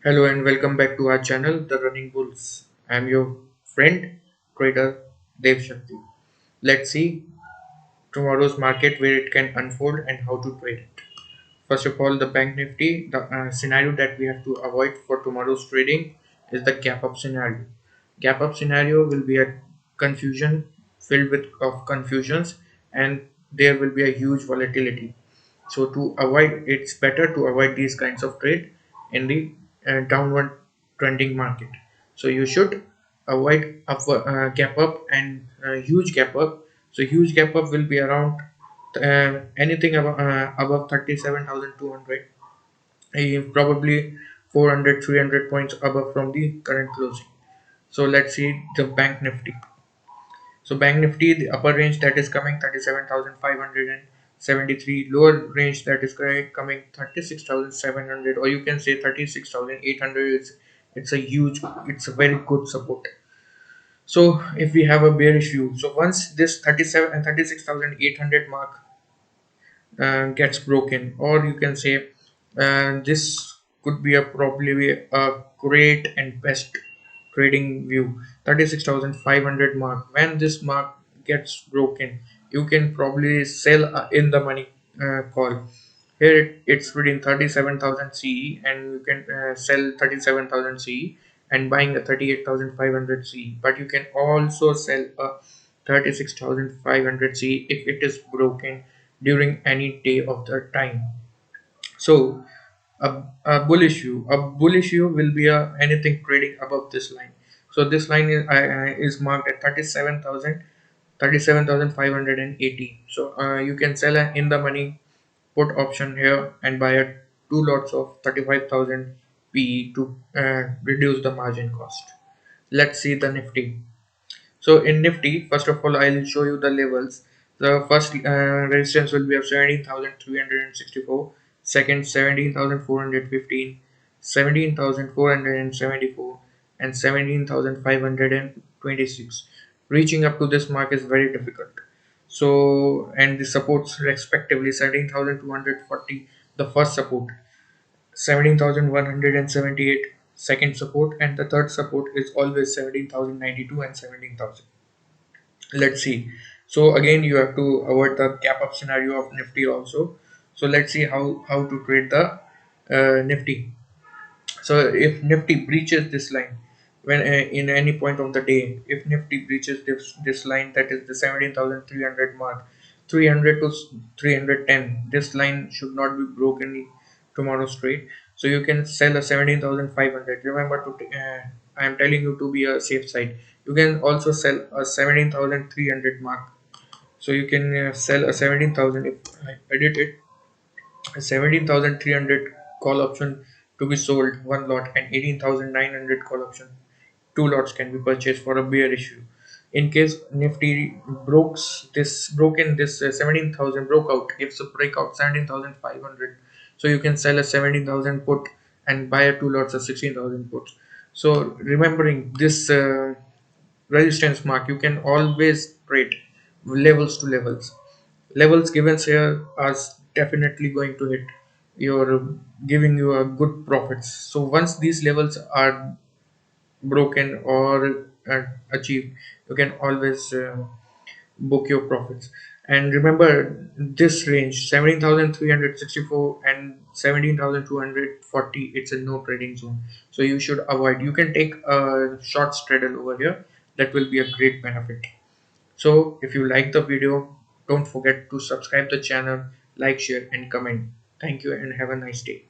Hello and welcome back to our channel, The Running Bulls. I am your friend, trader Dev Shakti. Let's see tomorrow's market where it can unfold and how to trade it. First of all, the Bank Nifty, the scenario that we have to avoid for tomorrow's trading is the gap up scenario. Gap up scenario will be a confusion filled with of confusions, and there will be a huge volatility. So to avoid, it's better to avoid these kinds of trade in the downward trending market. So you should avoid gap up and huge gap up. So huge gap up will be around anything above 37,200, probably 400 300 points above from the current closing. So let's see the Bank Nifty. So Bank Nifty, the upper range that is coming 37,573, lower range that is coming 36,700, or you can say 36,800. It's a huge, it's a very good support. So if we have a bearish view, so once this 37 and 36,800 mark gets broken, or you can say this could be a probably a great and best trading view, 36,500 mark. When this mark gets broken, you can probably sell in the money call. Here it's reading 37,000 CE, and you can sell 37,000 CE and buying a 38,500 CE, but you can also sell a 36,500 CE if it is broken during any day of the time. So a bullish view will be anything trading above this line. So this line is marked at 37,580. So you can sell an in the money put option here and buy a two lots of 35,000 PE to reduce the margin cost. Let's see the Nifty. So in Nifty, first of all, I'll show you the levels. The first resistance will be of 17,364, second 17,415, 17,474, and 17,526. Reaching up to this mark is very difficult. So, and the supports respectively 17,240, the first support, 17,178 second support, and the third support is always 17,092 and 17,000. Let's see. So again, you have to avoid the gap up scenario of Nifty also. So let's see how to trade the Nifty. So if Nifty breaches this line, when in any point of the day, if Nifty breaches this line, that is the 17,300 mark, 300 to 310, this line should not be broken tomorrow straight. So you can sell a 17,500. Remember I am telling you to be a safe side. You can also sell a 17,300 mark. So you can sell a 17,000. If I edit it, 17,300 call option to be sold one lot, and 18,900 call option two lots can be purchased for a bear issue. In case Nifty broken this 17,000 broke out, gives a breakout 17,500, so you can sell a 17,000 put and buy a two lots of 16,000 puts. So remembering this resistance mark, you can always trade levels to levels. Levels given here are definitely going to hit. You're giving you a good profits. So once these levels are broken or achieved, you can always book your profits. And remember this range 17,364 and 17,240, it's a no trading zone, so you should avoid. You can take a short straddle over here, that will be a great benefit. So if you like the video, don't forget to subscribe the channel, like, share and comment. Thank you and have a nice day.